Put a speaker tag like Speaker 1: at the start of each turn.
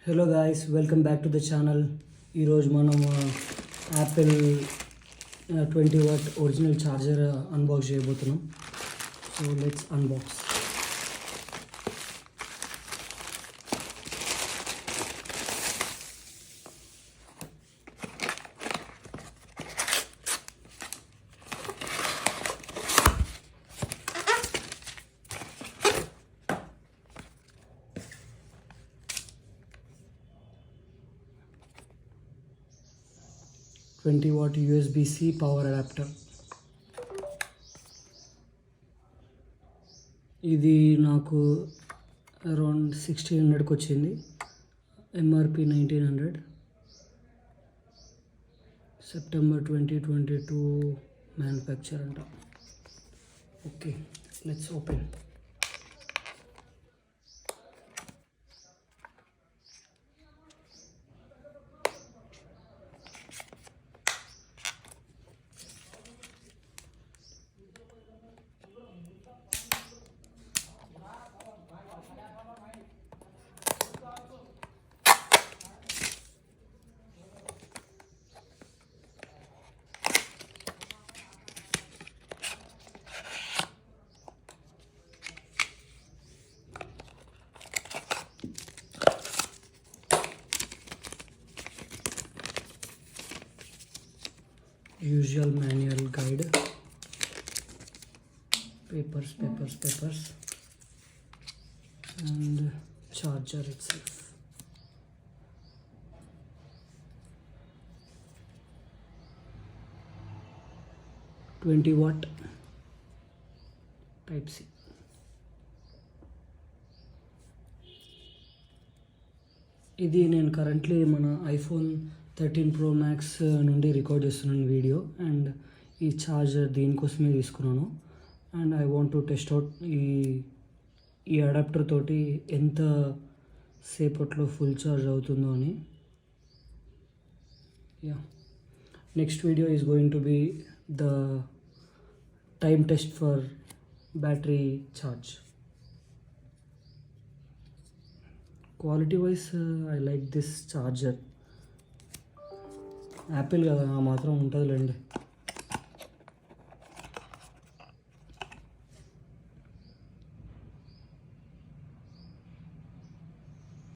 Speaker 1: Hello guys, welcome back to the channel. ఈరోజు మనం Apple 20 watt original charger unbox చేయబోతున్నాం. So let's unbox. $20 USB-C power adapter. ఇది నాకు around 1600కి వచ్చింది. ఎంఆర్పి 1900. సెప్టెంబర్ 2022 మ్యానుఫ్యాక్చర్ అంట. Okay, let's open. Usual manual guide, papers, and charger itself. $20 Type C. ఇది నేను కరెంట్లీ మన ఐఫోన్ 13 Pro Max నుండి రికార్డ్ చేస్తున్నాను వీడియో. అండ్ ఈ ఛార్జర్ దీనికోసమే తీసుకున్నాను. And I want to test out ఈ అడాప్టర్ తోటి ఎంత సేపట్లో ఫుల్ ఛార్జ్ అవుతుందో అని. Yeah, next video is going to be the time test for battery charge. Quality wise I like this charger. Apple కదా, ఆ మాత్రం ఉంటుందిలేండి.